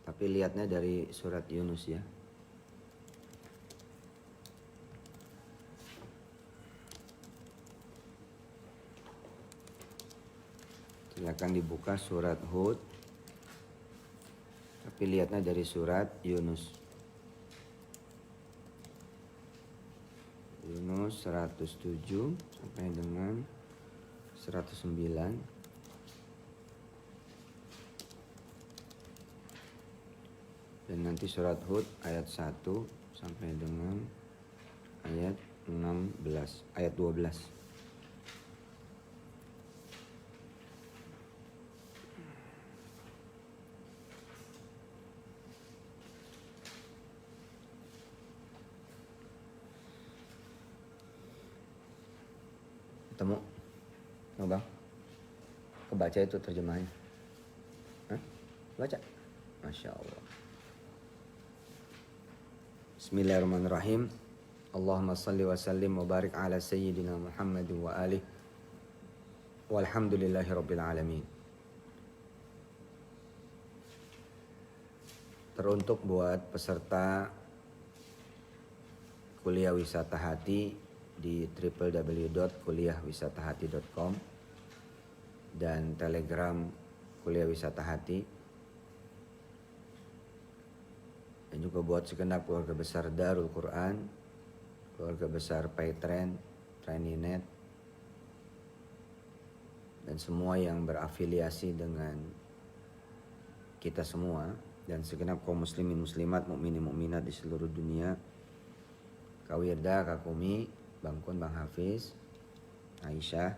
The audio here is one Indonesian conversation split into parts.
Tapi lihatnya dari surat Yunus ya. Silakan dibuka surat Hud. Tapi lihatnya dari surat Yunus. Yunus 107 sampai dengan 109. Dan nanti surat Hud ayat 1 sampai dengan ayat 16, ayat 12. Ketemu? Oh bang? Kebaca itu terjemahannya? Hah? Baca? Masya Allah. Bismillahirrahmanirrahim. Allahumma salli wa sallim wa barik ala sayyidina Muhammad wa alihi. Walhamdulillahi rabbil alamin. Teruntuk buat peserta kuliah wisata hati di www.kuliahwisatahati.com dan Telegram kuliah wisata hati, dan juga buat segenap keluarga besar Darul Quran, keluarga besar Paytrend, Training.net, dan semua yang berafiliasi dengan kita semua, dan segenap kaum muslimin muslimat, mukminin mukminat di seluruh dunia. Kak Wirda, Kak Kumi, Bang Kun, Bang Hafiz, Aisyah.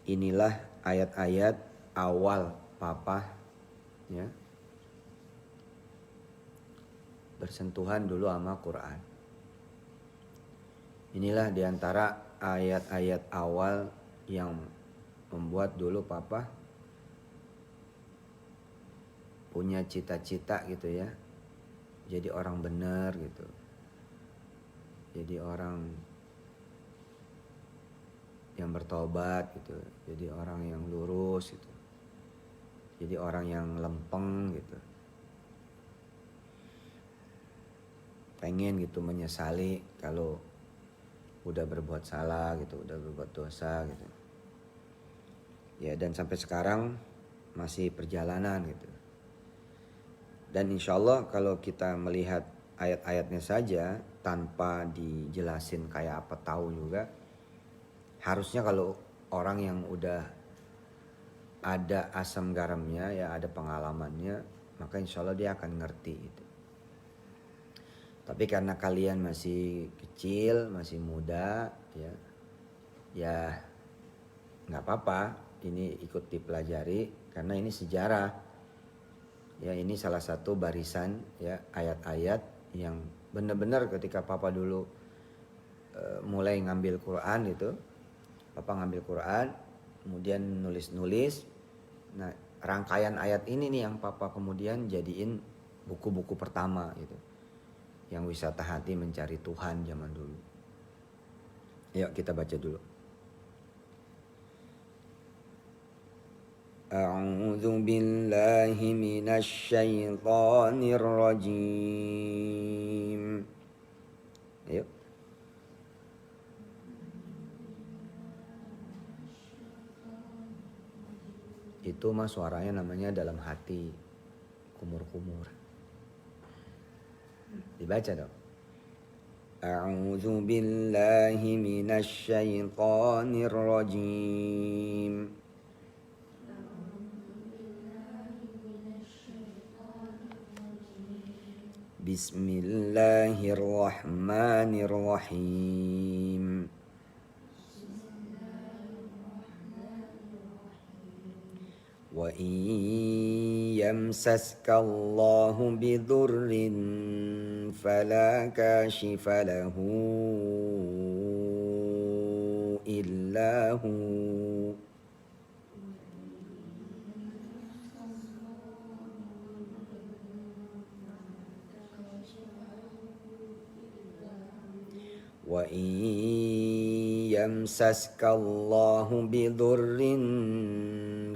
Inilah ayat-ayat awal Papa ya, bersentuhan dulu sama Quran. Inilah diantara ayat-ayat awal yang membuat dulu Papa punya cita-cita gitu ya, jadi orang benar gitu, jadi orang yang bertobat gitu, jadi orang yang lurus gitu, jadi orang yang lempeng gitu, pengen gitu menyesali kalau udah berbuat salah gitu, udah berbuat dosa gitu ya, dan sampai sekarang masih perjalanan gitu. Dan insya Allah kalau kita melihat ayat-ayatnya saja tanpa dijelasin kayak apa tahu juga, harusnya kalau orang yang udah ada asam garamnya ya, ada pengalamannya, maka insya Allah dia akan ngerti gitu. Tapi karena kalian masih kecil, masih muda ya nggak apa-apa, ini ikut dipelajari karena ini sejarah ya, ini salah satu barisan ya ayat-ayat yang benar-benar ketika Papa dulu mulai ngambil Quran itu, Papa ngambil Quran kemudian nulis-nulis. Nah, rangkaian ayat ini nih yang Papa kemudian jadiin buku-buku pertama gitu, yang wisata hati mencari Tuhan zaman dulu. Yuk kita baca dulu. A'udzu billahi minasy syaithanir rajim. Ayo. Itu mah suaranya namanya dalam hati, kumur-kumur. Dibaca dong. A'udzu billahi minasy syaithanir rajim. Bismillahirrahmanirrahim. Wa in yamsaska Allahu bidurrin fala kashifa lahu illa hu. Wa in yamsaska Allahu bidurrin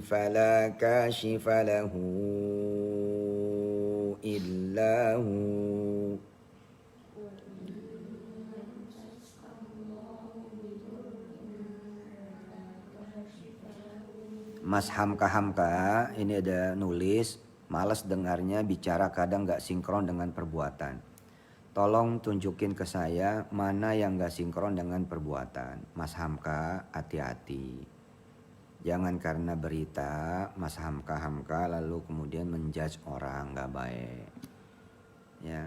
fala kashifa lahu إلا هو. Mas Hamka ini ada nulis, malas dengarnya bicara kadang gak sinkron dengan perbuatan. Tolong tunjukin ke saya mana yang gak sinkron dengan perbuatan. Mas Hamka, hati-hati. Jangan karena berita Mas Hamka lalu kemudian menjudge orang, gak baik. Ya,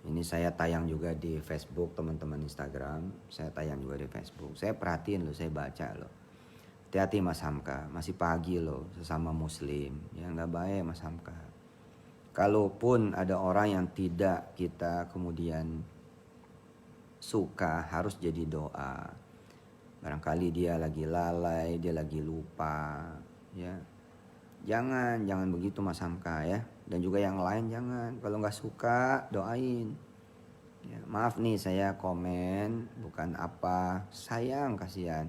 ini saya tayang juga di Facebook, teman-teman Instagram. Saya tayang juga di Facebook. Saya perhatiin loh, saya baca loh. Hati-hati Mas Hamka, masih pagi loh, sesama muslim. Ya nggak baik Mas Hamka. Kalaupun ada orang yang tidak kita kemudian suka, harus jadi doa. Barangkali dia lagi lalai, dia lagi lupa. Ya, jangan begitu Mas Hamka ya. Dan juga yang lain jangan. Kalau nggak suka, doain. Ya, maaf nih saya komen, bukan apa, sayang kasihan.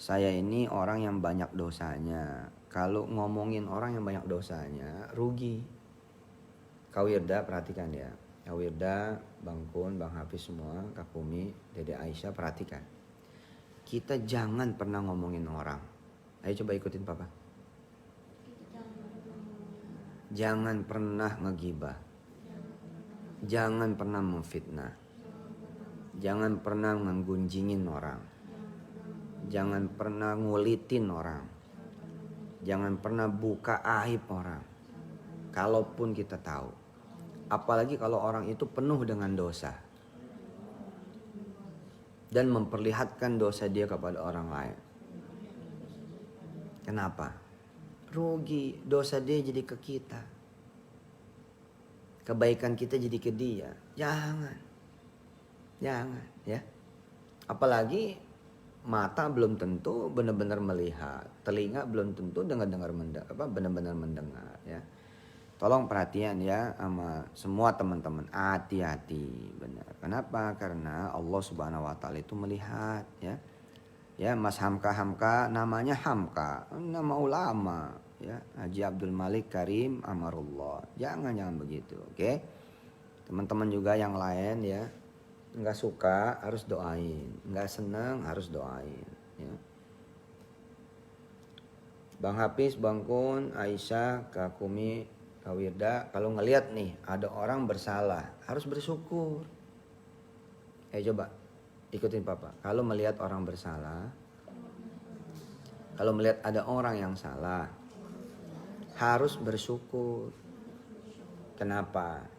Saya ini orang yang banyak dosanya. Kalau ngomongin orang yang banyak dosanya, rugi. Kak Wirda perhatikan ya. Kak Wirda, Bang Kun, Bang Hafiz semua, Kak Kumi, Dede Aisyah perhatikan. Kita jangan pernah ngomongin orang. Ayo coba ikutin Papa. Jangan pernah ngegibah. Jangan pernah memfitnah. Jangan pernah menggunjingin orang. Jangan pernah ngulitin orang. Jangan pernah buka aib orang. Kalaupun kita tahu. Apalagi kalau orang itu penuh dengan dosa. Dan memperlihatkan dosa dia kepada orang lain. Kenapa? Rugi. Dosa dia jadi ke kita. Kebaikan kita jadi ke dia. Jangan ya. Apalagi mata belum tentu benar-benar melihat, telinga belum tentu benar-benar mendengar ya. Tolong perhatian ya sama semua teman-teman, hati-hati benar. Kenapa? Karena Allah Subhanahu wa taala itu melihat ya. Ya, Mas Hamka namanya Hamka, nama ulama ya, Haji Abdul Malik Karim Amarullah. Jangan begitu, oke? Teman-teman juga yang lain ya. Nggak suka harus doain, nggak senang harus doain ya. Bang Hafiz, Bang Kun, Aisyah, Kak Kumi, Kak Wirda, kalau ngelihat nih ada orang bersalah harus bersyukur. Coba ikutin Papa. Kalau melihat orang bersalah, kalau melihat ada orang yang salah harus bersyukur. Kenapa?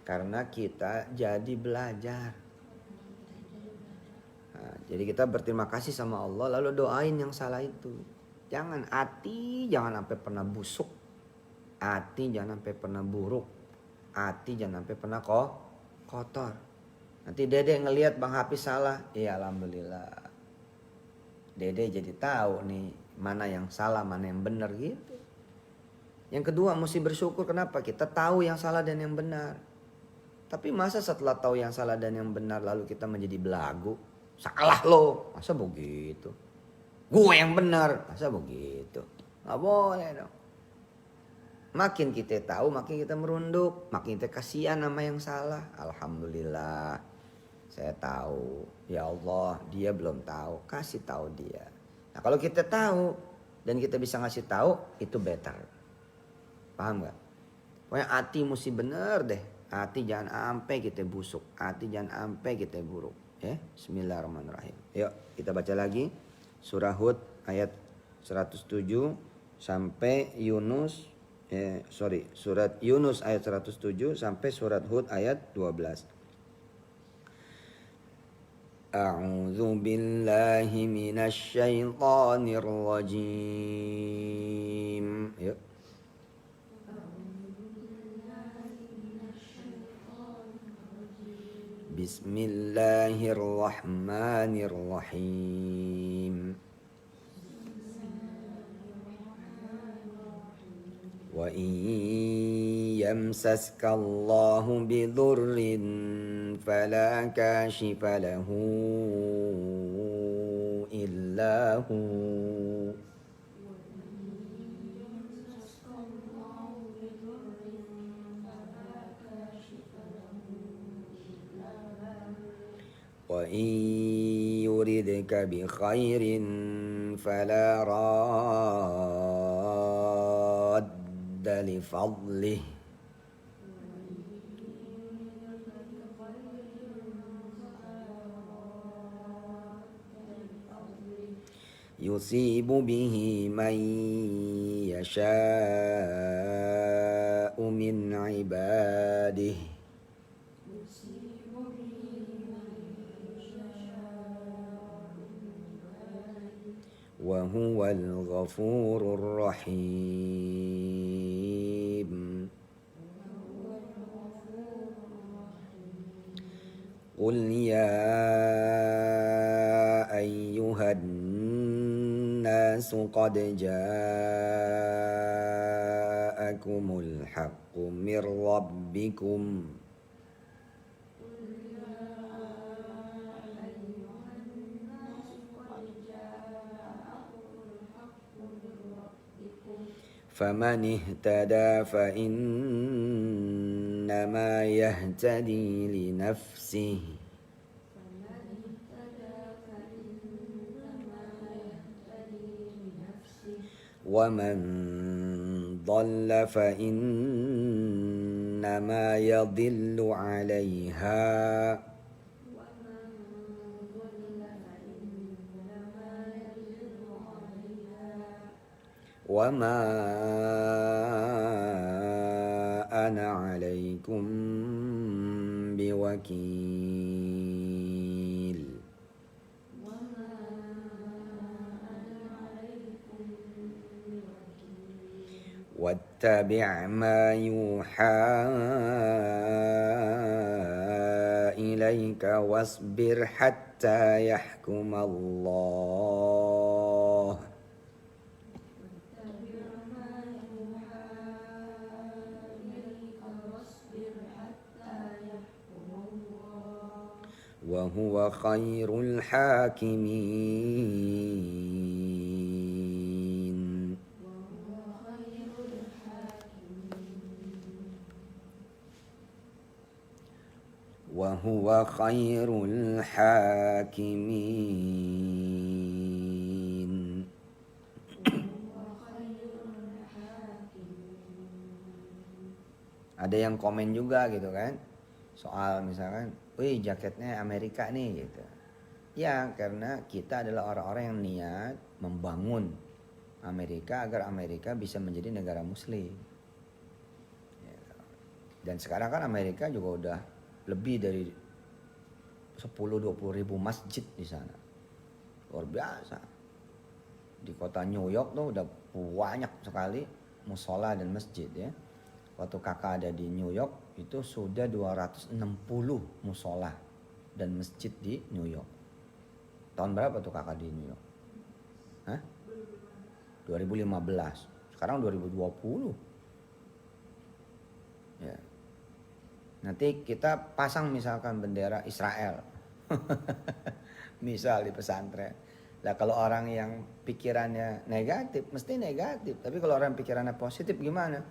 Karena kita jadi belajar. Nah, jadi kita berterima kasih sama Allah lalu doain yang salah itu. Jangan jangan sampai pernah busuk. Hati jangan sampai pernah buruk. Hati jangan sampai pernah kotor. Nanti Dede ngelihat Bang Hafiz salah, ya alhamdulillah. Dede jadi tahu nih mana yang salah, mana yang benar gitu. Yang kedua mesti bersyukur, kenapa? Kita tahu yang salah dan yang benar. Tapi masa setelah tahu yang salah dan yang benar lalu kita menjadi belagu? Salah lo, masa begitu? Gue yang benar, masa begitu? Gak boleh dong. Makin kita tahu, makin kita merunduk, makin kita kasihan sama yang salah. Alhamdulillah, saya tahu. Ya Allah, dia belum tahu, kasih tahu dia. Nah kalau kita tahu dan kita bisa ngasih tahu, itu better. Paham gak? Pokoknya hati mesti bener deh. Hati jangan sampai kita busuk. Hati jangan sampai kita buruk. Ya, bismillahirrahmanirrahim. Yuk kita baca lagi. Surah Hud ayat 107 sampai Yunus. Surat Yunus ayat 107 sampai surat Hud ayat 12. A'udzu billahi minasy syaithanir rajim. Yuk. Bismillahirrahmanirrahim. Wa in yamsaskallahu bidurrin fala kashifa lahu illa hu. وإن يردك بخير فلا راد لفضله يصيب به من يشاء من عباده وهو الغفور الرحيم قل يا أيها الناس قد جاءكم الحق من ربكم فمن اهتدى فإنما يهتدي لنفسه ومن ضل فإنما يضل عليها وما أنا عليكم بوكيل واتبع ما يوحى إليك واصبر حتى يحكم الله وهو خير الحاكمين وهو خير الحاكمين. Ada yang komen juga gitu kan, soal misalkan, wih jaketnya Amerika nih gitu. Ya karena kita adalah orang-orang yang niat membangun Amerika agar Amerika bisa menjadi negara muslim. Dan sekarang kan Amerika juga udah lebih dari 10-20 ribu masjid di sana. Luar biasa. Di kota New York tuh udah banyak sekali musola dan masjid ya. Waktu kakak ada di New York itu sudah 260 musola dan masjid di New York. Tahun berapa tuh kakak di New York? Hah? 2015. Sekarang 2020. Ya. Nanti kita pasang misalkan bendera Israel. Misal di pesantren. Lah kalau orang yang pikirannya negatif, mesti negatif. Tapi kalau orang pikirannya positif gimana?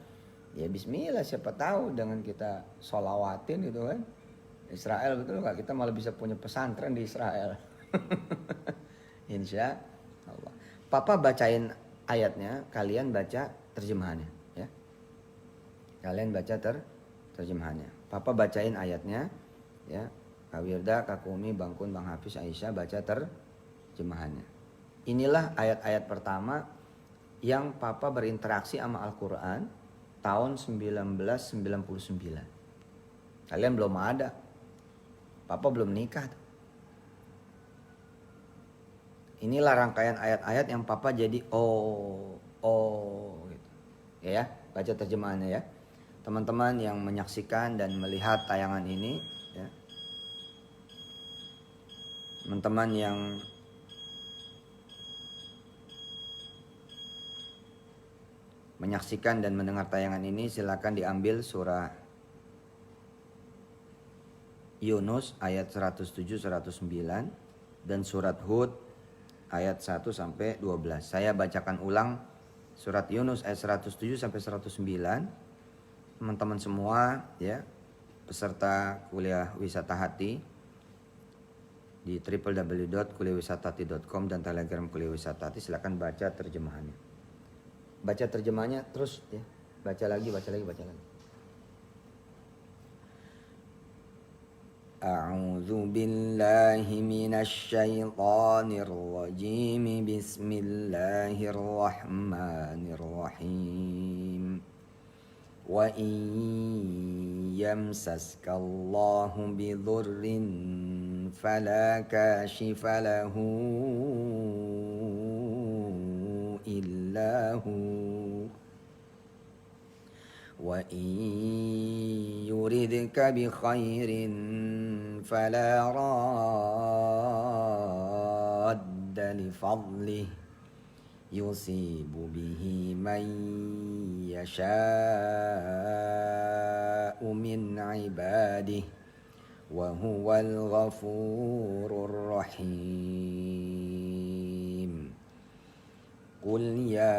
Ya bismillah, siapa tahu dengan kita sholawatin gitu kan. Israel betul gak? Kita malah bisa punya pesantren di Israel. Insya Allah. Papa bacain ayatnya, kalian baca terjemahannya ya. Kalian baca terjemahannya. Papa bacain ayatnya ya. Kak Wirda, Kak Kumi, Bang Kun, Bang Hafiz, Aisyah baca terjemahannya. Inilah ayat-ayat pertama yang Papa berinteraksi sama Al-Quran tahun 1999. Kalian belum ada. Papa belum nikah. Inilah rangkaian ayat-ayat yang Papa jadi gitu. Ya, baca terjemahannya ya. Teman-teman yang menyaksikan dan melihat tayangan ini ya. Teman-teman yang menyaksikan dan mendengar tayangan ini silakan diambil surah Yunus ayat 107 109 dan surat Hud ayat 1 sampai 12. Saya bacakan ulang surat Yunus ayat 107 sampai 109. Teman-teman semua ya, peserta kuliah wisata hati, di www.kuliahwisatati.com dan Telegram Kuliah Wisatati. Silakan baca terjemahannya. Baca terjemahannya terus ya. Baca lagi. A'udzu billahi minasy syaithanir rajim. Bismillahirrahmanirrahim. Wa in yamsaskallahu bidhurrin fala kashifa lahu illa hu wa in yuridka bi khairin fala radda li fadlihi yusibu bihi man yasha'u min ibadihi wa huwal ghafurur rahim. Qul ya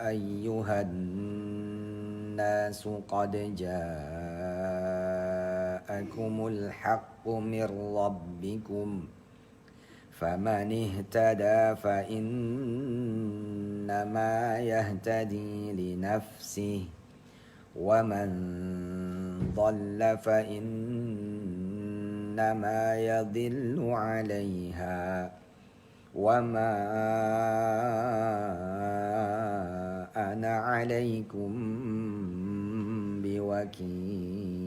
ayyuhan nasu qad ja'akumul haqqu mir rabbikum faman ihtada fa innama yahtadi li nafsihi wa man dhalla fa innama yadhillu 'alaiha wa ma ana 'alaikum biwakil.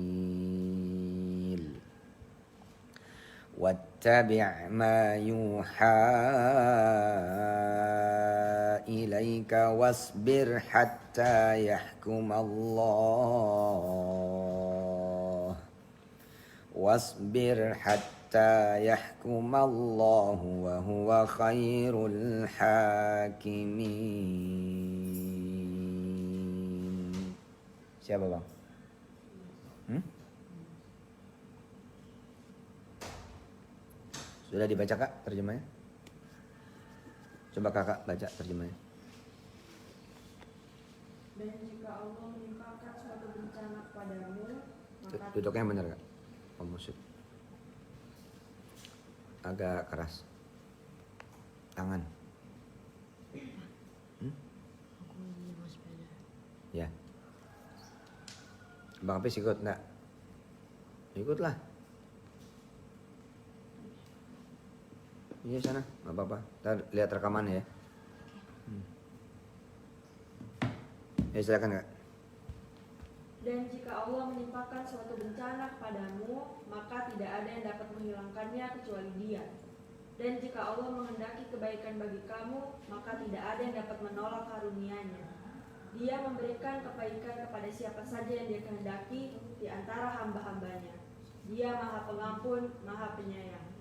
Wattabi' ma yuha ilaika wasbir hatta yahkum Allah. Wasbir hatta yahkum Allah wa huwa khairul hakimin. Siapa bang? Sudah dibaca kak terjemahnya? Coba kakak baca terjemahnya. Dan jika Allah menimpakan suatu bencana kepadamu, maka Duduknya yang benar kak? Om Musyid. Agak keras. Tangan. Ya. Bang Apis ikut enggak? Ikutlah. Iya sana, nggak apa-apa. Ntar lihat rekamannya ya. Ya silakan kak. Dan jika Allah menimpakan suatu bencana kepadamu, maka tidak ada yang dapat menghilangkannya kecuali Dia. Dan jika Allah menghendaki kebaikan bagi kamu, maka tidak ada yang dapat menolak karunia-Nya. Dia memberikan kebaikan kepada siapa saja yang Dia kehendaki di antara hamba-hambanya. Dia Maha Pengampun, Maha Penyayang.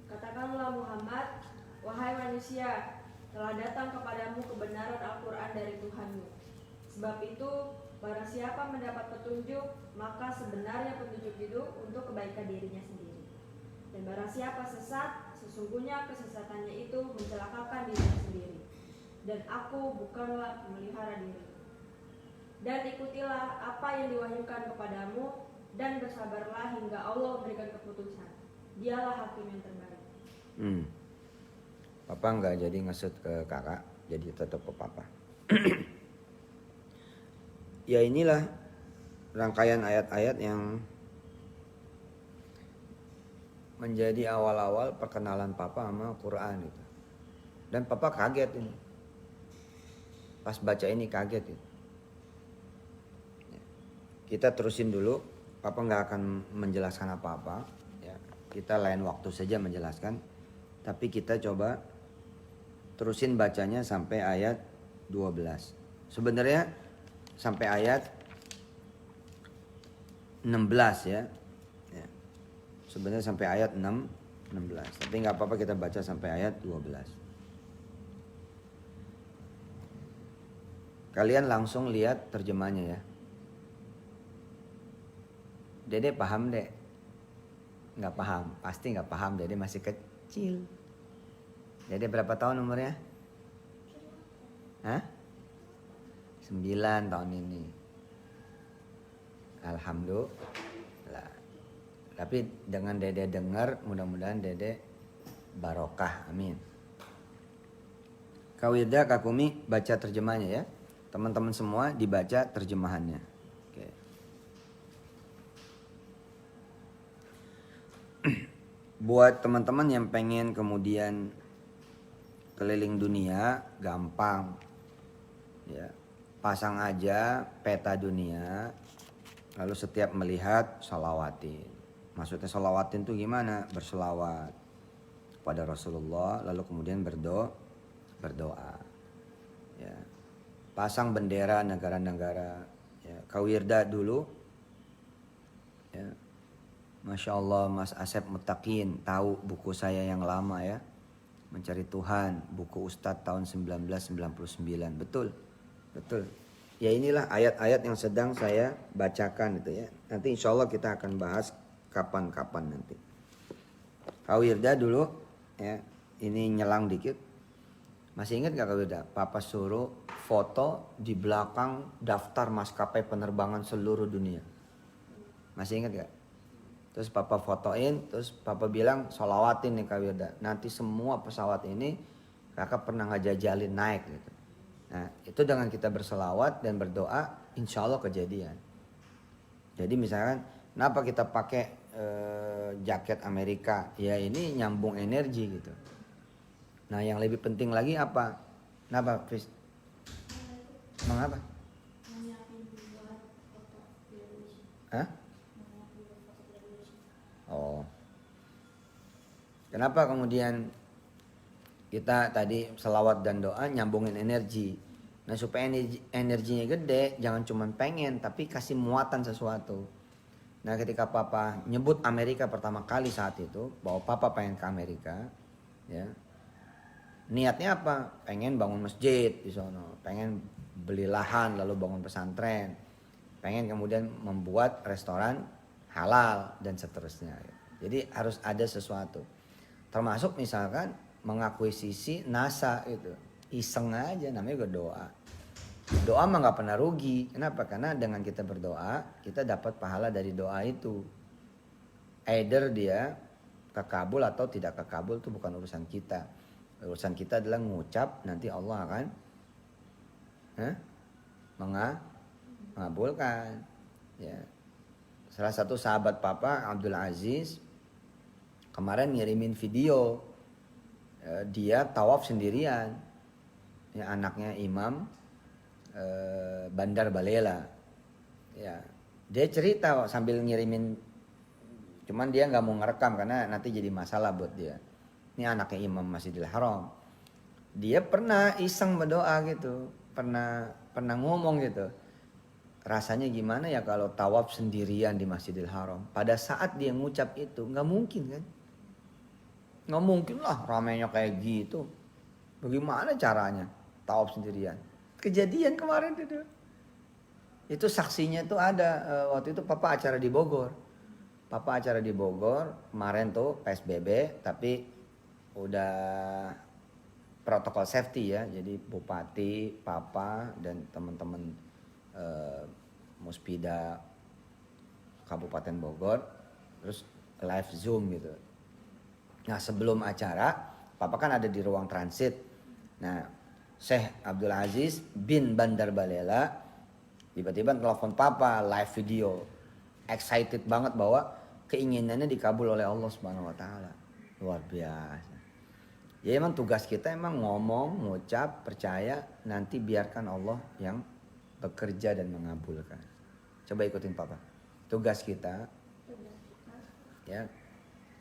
Katakanlah Muhammad, wahai manusia, telah datang kepadamu kebenaran Al-Quran dari Tuhanmu. Sebab itu, barang siapa mendapat petunjuk, maka sebenarnya petunjuk itu untuk kebaikan dirinya sendiri. Dan barang siapa sesat, sesungguhnya kesesatannya itu mencelakakan dirinya sendiri. Dan aku bukanlah pemelihara diri. Dan ikutilah apa yang diwahyukan kepadamu, dan bersabarlah hingga Allah memberikan keputusan. Dialah hakim yang terbaik. Papa nggak jadi ngesut ke kakak, jadi tetap ke papa. Ya inilah rangkaian ayat-ayat yang menjadi awal-awal perkenalan papa sama Quran itu. Dan papa kaget ini. Pas baca ini kaget itu. Kita terusin dulu, papa nggak akan menjelaskan apa-apa. Ya, kita lain waktu saja menjelaskan. Tapi kita coba terusin bacanya sampai ayat 12. Sebenarnya sampai ayat 16 ya. Sebenarnya sampai ayat 16. Tapi nggak apa-apa kita baca sampai ayat 12. Kalian langsung lihat terjemahnya ya. Dede paham dek? Nggak paham, pasti nggak paham. Dede masih kecil. Dede berapa tahun umurnya? Hah? 9 tahun ini. Alhamdulillah. Tapi dengan Dede dengar, mudah-mudahan Dede barokah. Amin. Kawirda Kakumi baca terjemahnya ya. Teman-teman semua dibaca terjemahannya. Oke. Buat teman-teman yang pengen kemudian keliling dunia, gampang. Ya. Pasang aja peta dunia, lalu setiap melihat sholawatin. Maksudnya sholawatin itu gimana? Berselawat kepada Rasulullah, lalu kemudian berdoa. Ya. Pasang bendera negara-negara. Ya. Kawirda dulu. Ya. Masya Allah Mas Asep Mutakin tahu buku saya yang lama ya. Mencari Tuhan, buku Ustadz tahun 1999. Betul. Ya inilah ayat-ayat yang sedang saya bacakan itu ya. Nanti insya Allah kita akan bahas kapan-kapan nanti. Kawirda dulu ya. Ini nyelang dikit. Masih ingat gak Kawirda? Papa suruh foto di belakang daftar maskapai penerbangan seluruh dunia. Masih ingat gak? Terus Papa fotoin, terus Papa bilang sholawatin nih Kawirda. Nanti semua pesawat ini kakak pernah ngejajalin naik gitu. Nah itu dengan kita berselawat dan berdoa, insya Allah kejadian. Jadi misalkan, kenapa kita pakai jaket Amerika? Ya ini nyambung energi gitu. Nah yang lebih penting lagi apa? Kenapa Fis? Mengapa? Hah? Oh. Kenapa kemudian kita tadi selawat dan doa nyambungin energi. Nah supaya energinya gede, jangan cuma pengen tapi kasih muatan sesuatu. Nah ketika Papa nyebut Amerika pertama kali saat itu, bahwa Papa pengen ke Amerika, ya niatnya apa? Pengen bangun masjid di sono, pengen beli lahan lalu bangun pesantren, pengen kemudian membuat restoran halal dan seterusnya. Jadi harus ada sesuatu. Termasuk misalkan mengakuisisi NASA itu. Iseng aja namanya juga doa. Doa mah gak pernah rugi. Kenapa? Karena dengan kita berdoa, kita dapat pahala dari doa itu. Either dia kekabul atau tidak kekabul itu bukan urusan kita. Urusan kita adalah mengucap, nanti Allah akan mengabulkan. Ya. Salah satu sahabat Papa Abdul Aziz kemarin ngirimin video dia tawaf sendirian, ya, anaknya Imam Bandar Balela, ya dia cerita sambil ngirimin, cuman dia nggak mau ngerekam karena nanti jadi masalah buat dia. Ini anaknya Imam Masjidil Haram, dia pernah iseng berdoa gitu, pernah ngomong gitu. Rasanya gimana ya kalau tawaf sendirian di Masjidil Haram. Pada saat dia ngucap itu nggak mungkin kan? Nggak mungkin lah ramainya kayak gitu. Bagaimana caranya tawaf sendirian? Kejadian kemarin itu. Itu saksinya tuh ada waktu itu Papa acara di Bogor. Papa acara di Bogor kemarin tuh PSBB tapi udah protokol safety ya. Jadi Bupati, Papa dan teman-teman Muspida Kabupaten Bogor terus live Zoom gitu. Nah sebelum acara Papa kan ada di ruang transit. Nah Syekh Abdul Aziz bin Bandar Balela tiba-tiba telepon Papa live video, excited banget bahwa keinginannya dikabul oleh Allah Subhanahu Wa Taala. Luar biasa. Ya emang tugas kita emang ngomong, ngucap, percaya, nanti biarkan Allah yang bekerja dan mengabulkan. Coba ikutin Papa. Tugas kita ya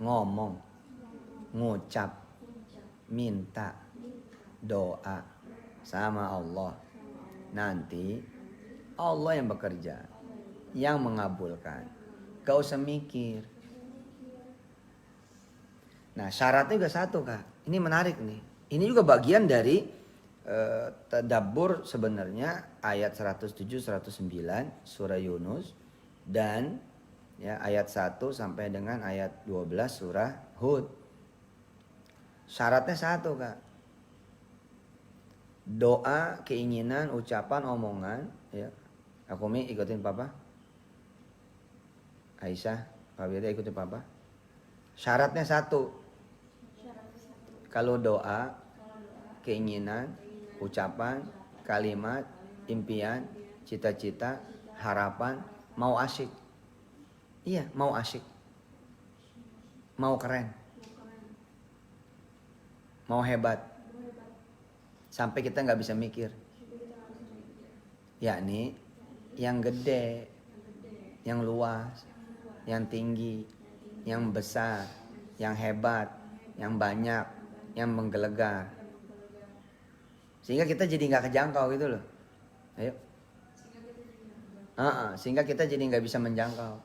ngomong, ngucap, minta, doa sama Allah. Nanti Allah yang bekerja, yang mengabulkan. Gak usah mikir. Nah syaratnya juga satu Kak. Ini menarik nih. Ini juga bagian dari tadabbur sebenarnya ayat 107 109 surah Yunus dan ya ayat 1 sampai dengan ayat 12 surah Hud. Syaratnya satu Kak. Doa, keinginan, ucapan, omongan ya. Aku ikutin Papa. Aisyah Pak Wirya ikuti Papa. Syaratnya satu. Kalau doa, keinginan, ucapan, kalimat, impian, cita-cita, harapan, mau asyik. Iya, mau asyik. Mau keren. Mau hebat. Sampai kita nggak bisa mikir. Yakni yang gede, yang luas, yang tinggi, yang besar, yang hebat, yang banyak, yang menggelegar. Sehingga kita jadi nggak kejangkau gitu loh. Ayo. Sehingga kita jadi nggak bisa menjangkau.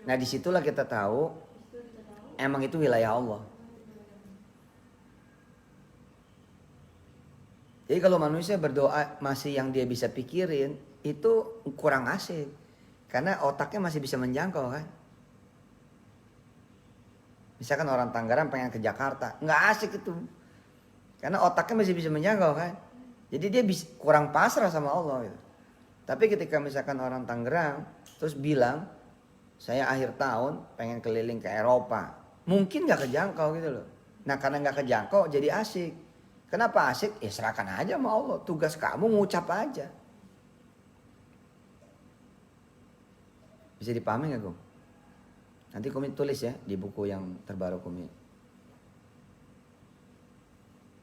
Nah disitulah kita tahu emang itu wilayah Allah. Jadi kalau manusia berdoa masih yang dia bisa pikirin itu kurang asik. Karena otaknya masih bisa menjangkau kan. Misalkan orang Tangerang pengen ke Jakarta, nggak asik itu. Karena otaknya masih bisa menjangkau kan. Jadi dia kurang pasrah sama Allah gitu. Tapi ketika misalkan orang Tangerang terus bilang, saya akhir tahun pengen keliling ke Eropa. Mungkin nggak kejangkau gitu loh. Nah karena nggak kejangkau jadi asik. Kenapa asik? Ya serahkan aja sama Allah. Tugas kamu ngucap aja. Bisa dipahami nggak, Gum? Nanti Kumi tulis ya di buku yang terbaru Kumi.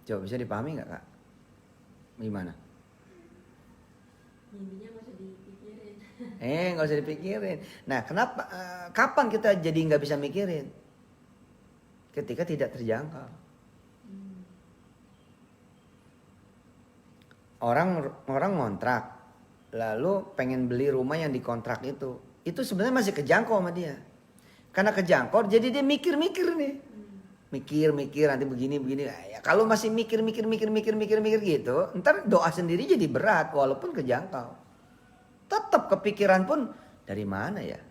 Coba bisa dipahami nggak, Kak? Gimana? Intinya nggak usah dipikirin. Nggak usah dipikirin. Nah, kenapa? Kapan kita jadi nggak bisa mikirin? Ketika tidak terjangkau. Orang ngontrak, lalu pengen beli rumah yang dikontrak itu sebenarnya masih kejangkau sama dia. Karena kejangkau, jadi dia mikir-mikir nih, mikir nanti begini. Ya, kalau masih mikir gitu, ntar doa sendiri jadi berat walaupun kejangkau. Tetap kepikiran pun dari mana ya,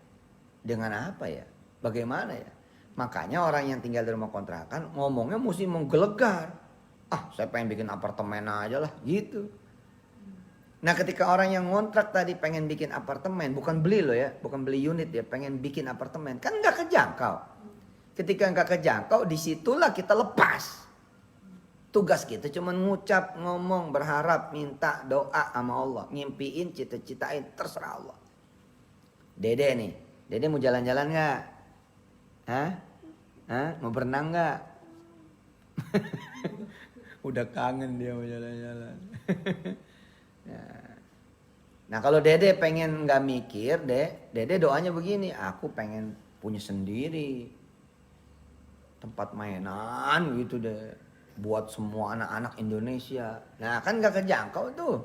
dengan apa ya, bagaimana ya. Makanya orang yang tinggal di rumah kontrakan ngomongnya mesti menggelegar. Saya pengen bikin apartemen aja lah gitu. Nah ketika orang yang ngontrak tadi pengen bikin apartemen, bukan beli loh ya, bukan beli unit ya, pengen bikin apartemen, kan nggak kejangkau. Ketika nggak kejangkau, disitulah kita lepas. Tugas kita cuma ngucap, ngomong, berharap, minta doa sama Allah, ngimpiin, cita-citain, terserah Allah. Dede nih, Dede mau jalan-jalan nggak? Hah? Mau berenang nggak? Udah kangen dia mau jalan-jalan. Nah kalau Dede pengen nggak mikir, Dede doanya begini, aku pengen punya sendiri tempat mainan gitu deh, buat semua anak-anak Indonesia. Nah kan nggak kejangkau tuh.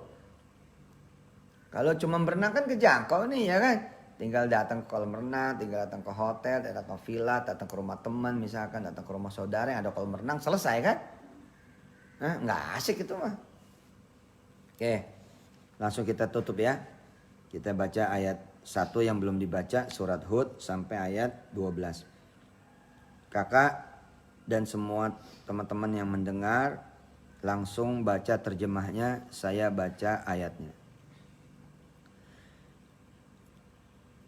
Kalau cuma berenang kan kejangkau nih ya kan. Tinggal datang ke kolam renang, tinggal datang ke hotel, datang ke villa, datang ke rumah teman misalkan, datang ke rumah saudara yang ada kolam renang, selesai kan? Nggak asik itu mah. Oke, langsung kita tutup ya. Kita baca ayat 1 yang belum dibaca, surat Hud sampai ayat 12. Kakak dan semua teman-teman yang mendengar langsung baca terjemahnya, saya baca ayatnya.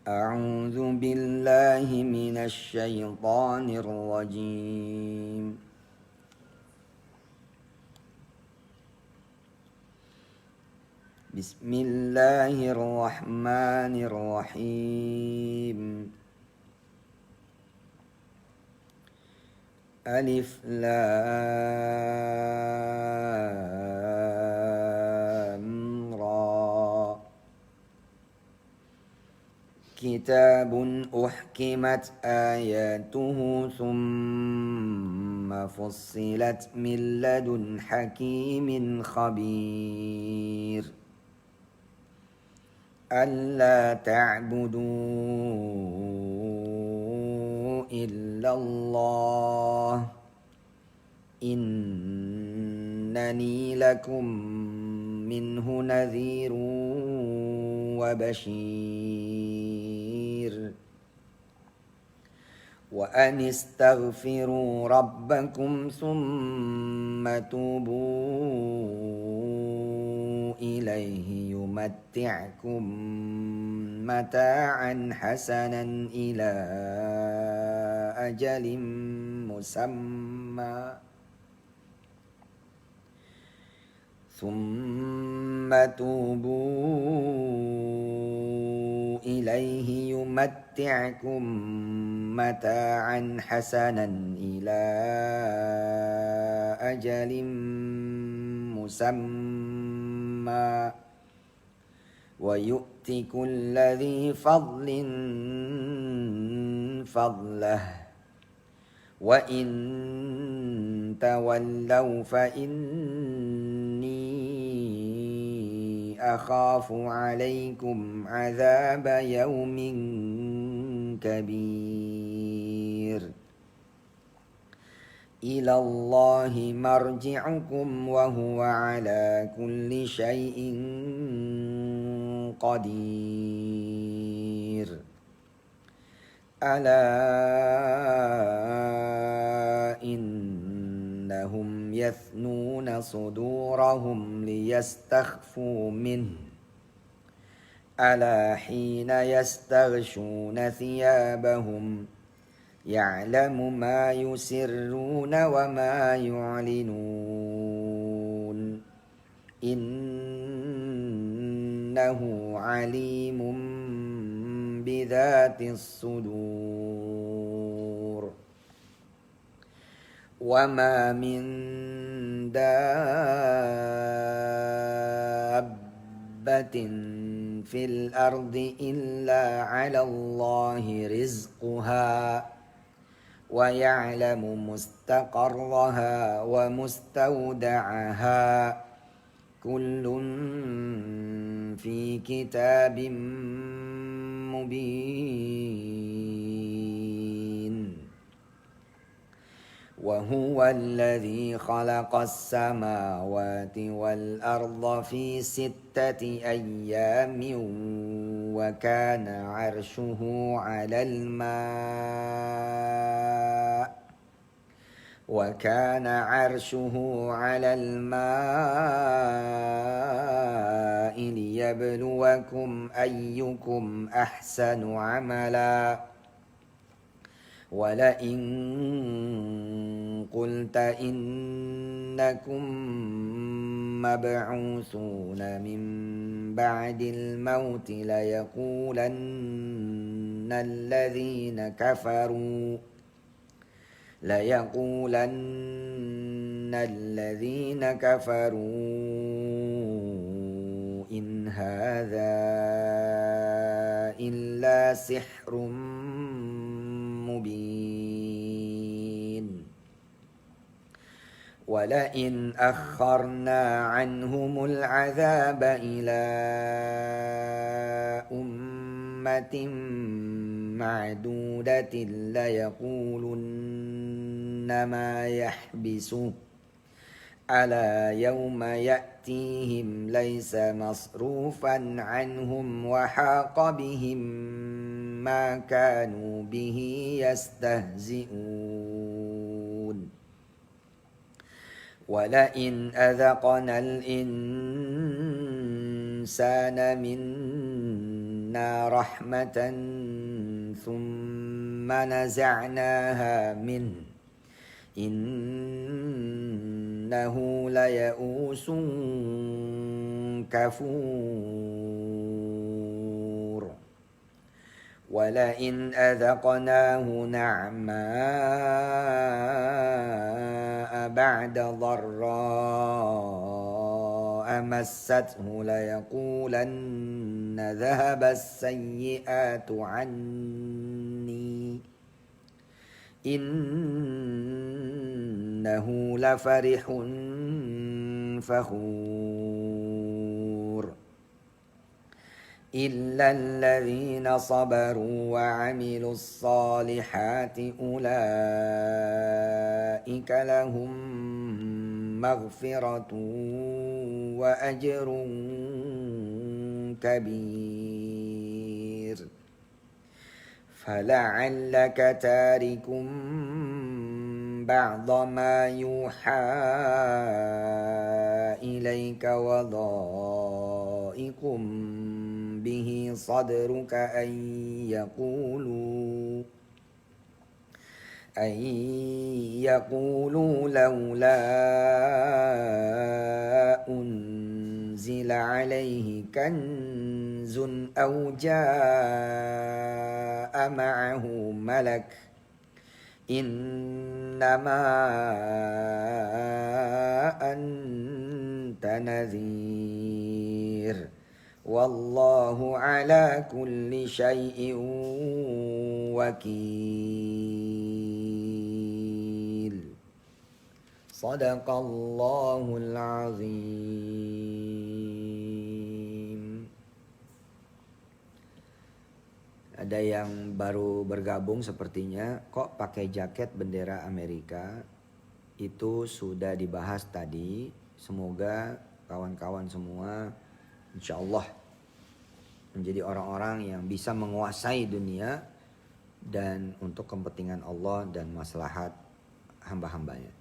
A'udzu billahi minasy syaithanir rajim. Bismillahirrahmanirrahim. Alif Lam Ra. Kitabun uhkimat ayatuhu thumma fussilat min ladun hakimin khabir. Alla ta'budu illallah innani lakum minhu nadhirun wa bashir. Wa anistaghfiru rabbakum thumma tubu ilaihi يمتعكم متاعا حسنا إلى أجل مسمى ثم توبوا إليه يمتعكم متاعا حسنا إلى أجل مسمى ويؤت كل ذي فضل فضله وإن تولوا فإني أخاف عليكم عذاب يوم كبير إلى الله مرجعكم وهو على كل شيء قدير ألا إنهم يثنون صدورهم ليستخفوا منه ألا حين يستغشون ثيابهم يعلم ما يسرون وما يعلنون إنه عليم بذات الصدور وما من دابة في الأرض إلا على الله رزقها ويعلم مستقرها ومستودعها كل في كتاب مبين وهو الذي خلق السماوات والأرض في 6 أيام وكان عرشه على الماء ليبلوكم أيكم أحسن عملا ولئن قلت إنكم مبعوثون من بعد الموت ليقولن الذين كفروا إن هذا إلا سحر مبين ولئن أخرنا عنهم العذاب إلى أمة معدودة ليقولن ما يحبسه ألا يوم يأتيهم ليس مصروفا عنهم وحاق بهم ما كانوا به يستهزئون ولئن أذقنا الإنسان منا رحمة ثم نزعناها منه إنه ليئوس كفور ولئن أذقناه نعماء بعد ضراء مسته ليقولن ذهب السيئات عني إنه لفرح فخور إلا الذين صبروا وعملوا الصالحات أولئك لهم مغفرة وأجر كبير فلعلك تارك بعض ما يوحى إليك وضائق ضيق به صدرك أن يقولوا لولا أنزل عليه كنز أو جاء معه ملك إنما أنت نذير والله على كل شيء وكيل صدق الله العظيم. Ada yang baru bergabung sepertinya, kok pakai jaket bendera Amerika? Itu sudah dibahas tadi. Semoga kawan-kawan semua insya Allah menjadi orang-orang yang bisa menguasai dunia dan untuk kepentingan Allah dan maslahat hamba-hambanya.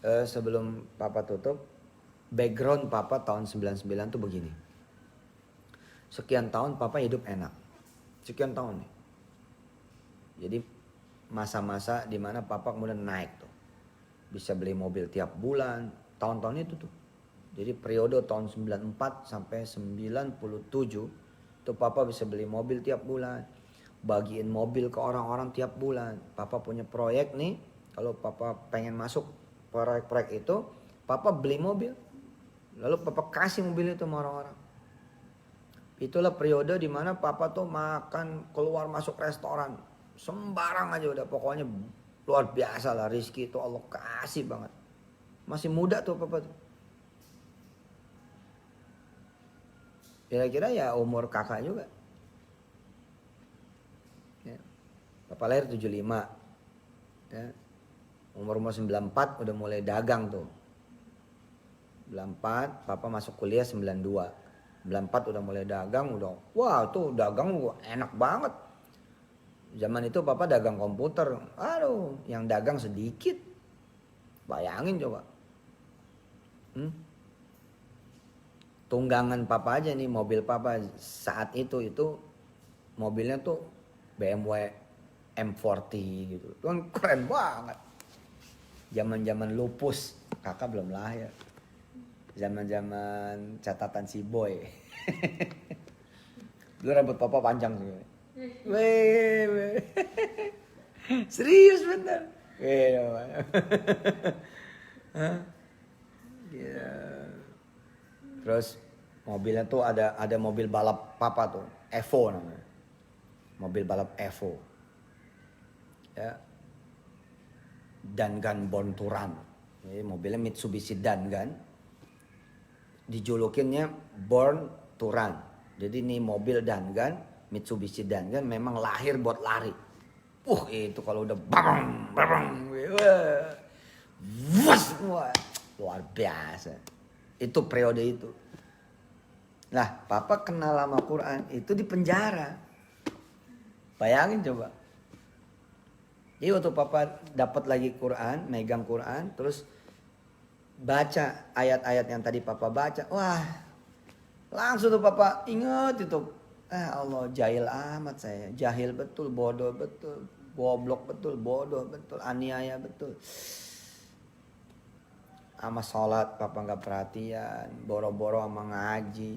Sebelum Papa tutup, background Papa tahun 99 tuh begini. Sekian tahun Papa hidup enak. Sekian tahun nih. Jadi masa-masa dimana Papa kemudian naik tuh. Bisa beli mobil tiap bulan. Tahun-tahun itu tuh. Jadi periode tahun 94 sampai 97 tuh Papa bisa beli mobil tiap bulan. Bagiin mobil ke orang-orang tiap bulan. Papa punya proyek nih. Kalau Papa pengen masuk proyek-proyek itu, Papa beli mobil. Lalu Papa kasih mobil itu sama orang-orang. Itulah periode dimana Papa tuh makan keluar masuk restoran. Sembarang aja udah, pokoknya luar biasa lah, rezeki itu Allah kasih banget. Masih muda tuh Papa tuh. Kira-kira ya umur kakak juga. Ya. Papa lahir 75. Ya. Umur 94 udah mulai dagang tuh. 94, Papa masuk kuliah 92. 94 udah mulai dagang, udah wah tuh dagang enak banget. Zaman itu Papa dagang komputer, aduh yang dagang sedikit. Bayangin coba. Tunggangan Papa aja nih, mobil Papa saat itu mobilnya tuh BMW M40 gitu. Tuh keren banget. Zaman-zaman lupus, kakak belum lahir. Zaman-zaman catatan si boy. Dulu rambut Papa panjang sih. Weh. Serius bener. Gitu. Terus mobilnya tuh ada mobil balap Papa tuh, Evo namanya. Mobil balap Evo. Ya. Dangan Born to Run. Jadi mobilnya Mitsubishi Dangan. Dijulukinnya Born to Run. Jadi ini mobil Dangan, Mitsubishi Dangan memang lahir buat lari. Itu kalau udah bang, wah, luar biasa. Itu periode itu. Nah, Papa kenal sama Quran itu di penjara. Bayangin coba. Jadi waktu Papa dapat lagi Quran, megang Quran, terus baca ayat-ayat yang tadi Papa baca, wah langsung tuh Papa ingat itu, Allah jahil amat saya, jahil betul, bodoh betul, goblok betul, bodoh betul, aniaya betul. Sama sholat Papa nggak perhatian, boro-boro sama ngaji,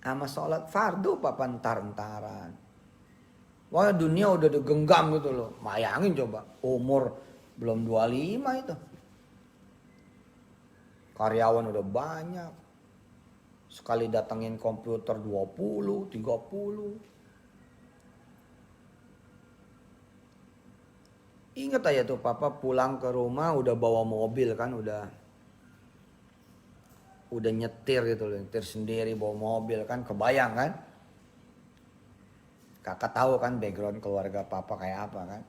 sama sholat fardu Papa entar-entaran. Wah dunia udah digenggam gitu loh, bayangin coba umur belum 25 itu. Karyawan udah banyak. Sekali datengin komputer 20, 30. Ingat aja tuh Papa pulang ke rumah udah bawa mobil kan, udah nyetir gitu loh, nyetir sendiri bawa mobil kan, kebayang kan? Kakak tahu kan background keluarga Papa kayak apa kan?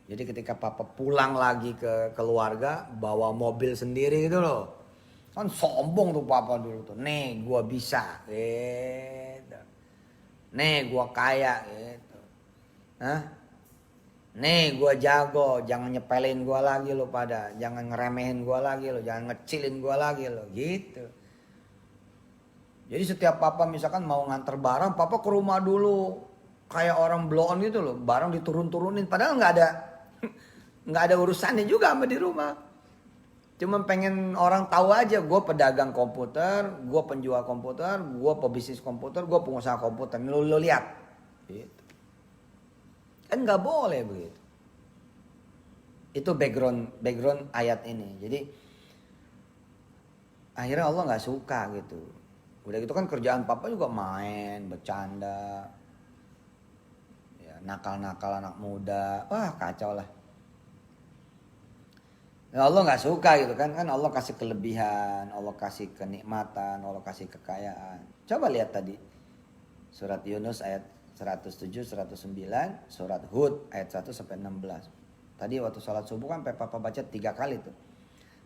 Jadi ketika Papa pulang lagi ke keluarga bawa mobil sendiri gitu loh. Kan sombong tuh Papa dulu tuh. Nih gua bisa gitu. Nih gua kaya gitu. Nih gua jago, jangan nyepelin gua lagi lo pada. Jangan ngeremehin gua lagi lo, jangan ngecilin gua lagi lo gitu. Jadi setiap papa misalkan mau nganter barang, papa ke rumah dulu. Kayak orang blow on gitu loh, barang diturun-turunin. Padahal nggak ada urusannya juga sama di rumah. Cuma pengen orang tahu aja, gue pedagang komputer, gue penjual komputer, gue pebisnis komputer, gue pengusaha komputer. Lo lihat. Gitu. Kan nggak boleh begitu. Itu background ayat ini. Jadi akhirnya Allah nggak suka gitu. Udah gitu kan kerjaan papa juga main, bercanda, ya, nakal-nakal anak muda, wah kacau lah. Ya Allah nggak suka gitu kan Allah kasih kelebihan, Allah kasih kenikmatan, Allah kasih kekayaan. Coba lihat tadi surat Yunus ayat 107, 109, surat Hud ayat 1 sampai 16. Tadi waktu sholat subuh kan papa baca 3 kali tuh.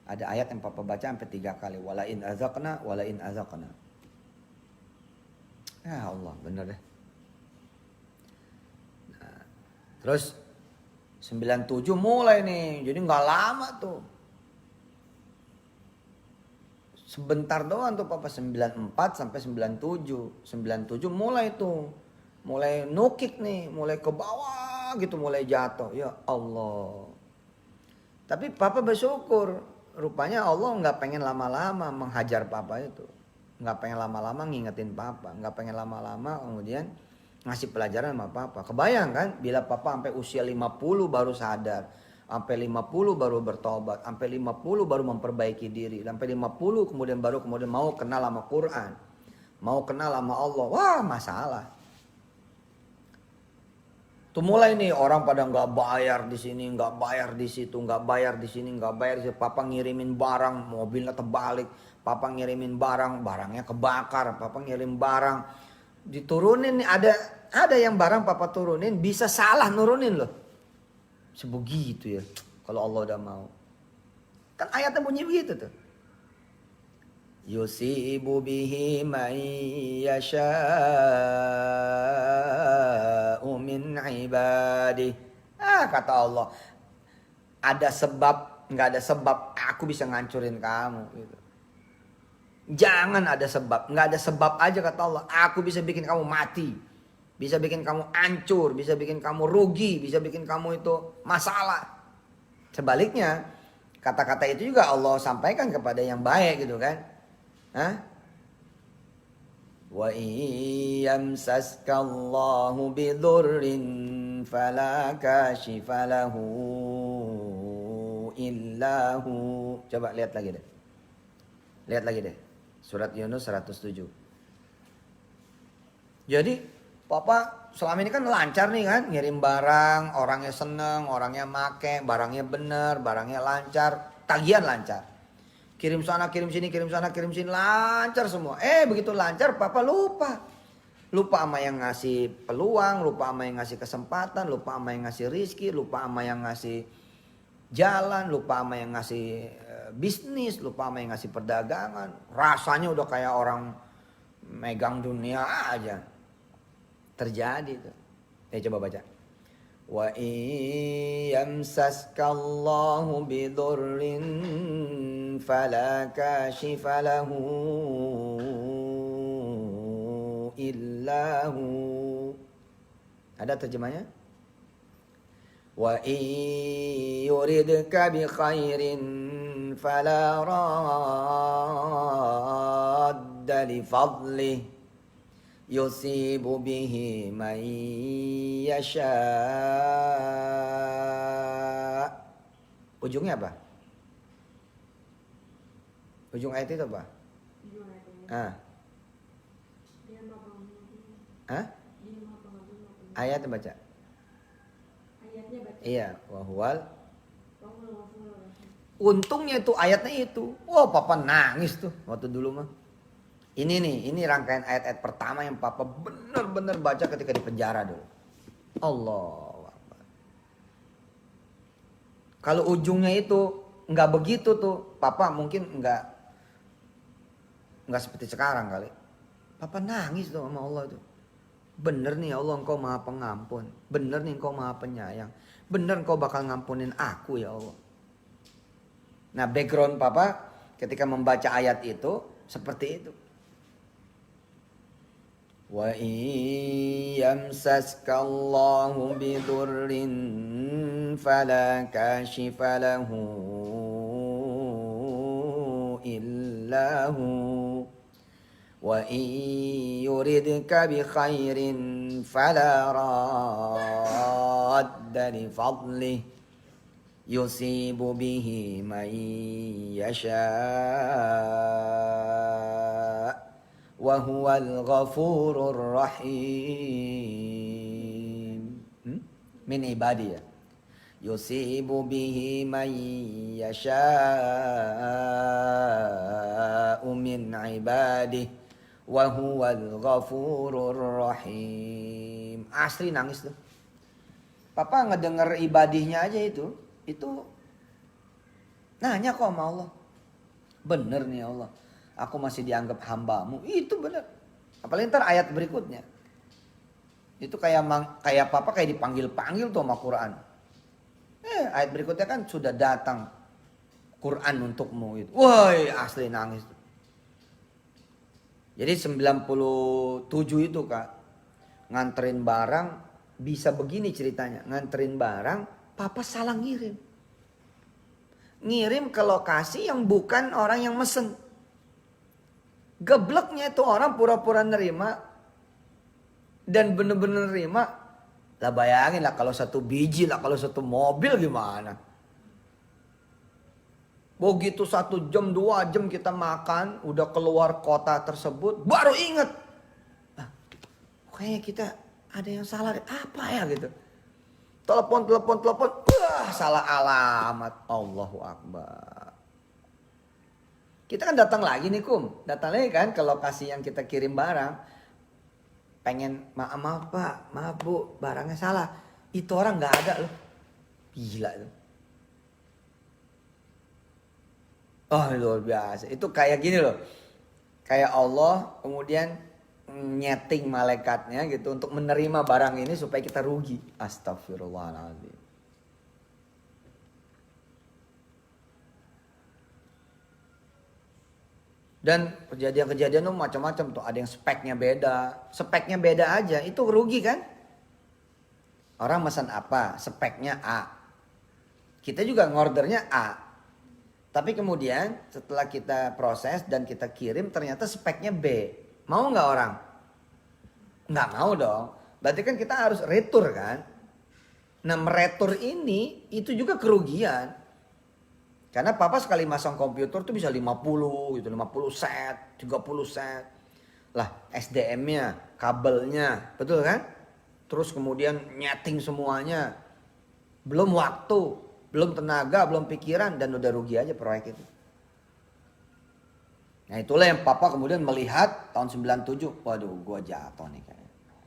Ada ayat yang papa baca sampai 3 kali. Walain azaqna, walain azaqna. Ya Allah, bener deh. Nah, terus 97 mulai nih, jadi nggak lama tuh. Sebentar doang tuh papa 94 sampai 97. 97 mulai tuh. Mulai nukik nih, mulai ke bawah gitu, mulai jatuh. Ya Allah. Tapi papa bersyukur, rupanya Allah nggak pengen lama-lama menghajar papa itu. Nggak pengen lama-lama ngingetin papa, nggak pengen lama-lama kemudian ngasih pelajaran sama papa. Kebayang kan bila papa sampai usia 50 baru sadar, sampai 50 baru bertobat, sampai 50 baru memperbaiki diri, sampai 50 kemudian mau kenal sama Quran, mau kenal sama Allah. Wah, masalah. Tuh mulai nih orang pada nggak bayar di sini, nggak bayar di situ, nggak bayar di sini, nggak bayar di situ. Papa ngirimin barang, mobilnya terbalik. Papa ngirimin barang, barangnya kebakar. Papa ngirim barang, diturunin nih ada yang barang papa turunin bisa salah nurunin loh. Sebegitu ya, kalau Allah udah mau. Kan ayatnya bunyi begitu tuh. Yusibu bihi man yasha'u min ibadih. Kata Allah, ada sebab, nggak ada sebab aku bisa ngancurin kamu gitu. Jangan ada sebab, nggak ada sebab aja kata Allah, aku bisa bikin kamu mati, bisa bikin kamu hancur, bisa bikin kamu rugi, bisa bikin kamu itu masalah. Sebaliknya, kata-kata itu juga Allah sampaikan kepada yang baik gitu kan. Wa iyamsaska Allahu bidurrin fala kashifa lahu illahu. Coba lihat lagi deh. Lihat lagi deh. Surat Yunus 107. Jadi papa selama ini kan lancar nih kan. Ngirim barang, orangnya seneng, orangnya make, barangnya bener, barangnya lancar. Tagihan lancar. Kirim sana, kirim sini, kirim sana, kirim sini. Lancar semua. Begitu lancar papa lupa. Lupa sama yang ngasih peluang, lupa sama yang ngasih kesempatan, lupa sama yang ngasih rizki, lupa sama yang ngasih jalan, lupa sama yang ngasih bisnis, lupa sama yang ngasih perdagangan. Rasanya udah kayak orang megang dunia aja. Terjadi itu. Coba baca. Wa iyamsaska Allahu bidurrin fala kashifa lahu illahu. Ada terjemahnya? Wa yuridka bi khairin fala radda li fadlih yusibu bihi man yasha. Ujungnya apa? Ujung ayat itu apa? Ayatnya baca. Iya, wahwal. Untungnya itu ayatnya itu. Wah, papa nangis tuh waktu dulu mah. Ini rangkaian ayat-ayat pertama yang papa benar-benar baca ketika di penjara dulu. Allah. Kalau ujungnya itu nggak begitu tuh, papa mungkin nggak seperti sekarang kali. Papa nangis tuh sama Allah itu. Bener nih Allah, engkau maha pengampun. Bener nih engkau maha penyayang. Bener engkau bakal ngampunin aku ya Allah. Nah background papa ketika membaca ayat itu seperti itu. Wa yamsaska Allahu bidurrin fala kashifa lahu illa hu wa yuridka bi khairin fala radda li fadlih yusibu bihi man yasha wa huwal ghafurur rahim. Min ibadi ya. Yusibu bihi man yasha'u min ibadih wa huwal ghafurur rahim. Asli nangis tuh. Papa ngedenger ibadihnya aja itu nanya kok sama Allah. Bener nih Allah, aku masih dianggap hambamu. Itu bener. Apalagi ntar ayat berikutnya. Itu kayak papa kayak dipanggil-panggil tuh sama Quran. Ayat berikutnya kan sudah datang Quran untukmu itu. Woi, asli nangis. Jadi 97 itu Kak, nganterin barang bisa begini ceritanya. Nganterin barang, papa salah ngirim. Ngirim ke lokasi yang bukan orang yang mesen. Gebleknya itu orang pura-pura nerima dan bener-bener nerima. Lah bayangin lah kalau satu biji lah, kalau satu mobil gimana. Begitu 1 jam 2 jam kita makan, udah keluar kota tersebut, baru inget. Kayaknya kita ada yang salah, apa ya gitu. Telepon, wah salah alamat. Allahu Akbar. Kita kan datang lagi nih datang lagi kan ke lokasi yang kita kirim barang. Pengen maaf Pak, maaf Bu, barangnya salah. Itu orang gak ada loh. Gila tuh. Oh luar biasa. Itu kayak gini loh. Kayak Allah kemudian nyeting malaikatnya gitu untuk menerima barang ini supaya kita rugi. Astagfirullahaladzim. Dan kejadian-kejadian tuh macam-macam tuh. Ada yang speknya beda. Speknya beda aja. Itu rugi kan? Orang pesan apa? Speknya A. Kita juga ngordernya A. Tapi kemudian setelah kita proses dan kita kirim ternyata speknya B. Mau nggak orang? Nggak mau dong. Berarti kan kita harus retur kan? Nah meretur ini itu juga kerugian. Karena papa sekali masang komputer tuh bisa 50 gitu, 50 set, 30 set. Lah SDM-nya, kabelnya, betul kan? Terus kemudian nyeting semuanya. Belum waktu, belum tenaga, belum pikiran dan udah rugi aja proyek itu. Nah itulah yang papa kemudian melihat tahun 97. Waduh gua jatuh nih kayaknya.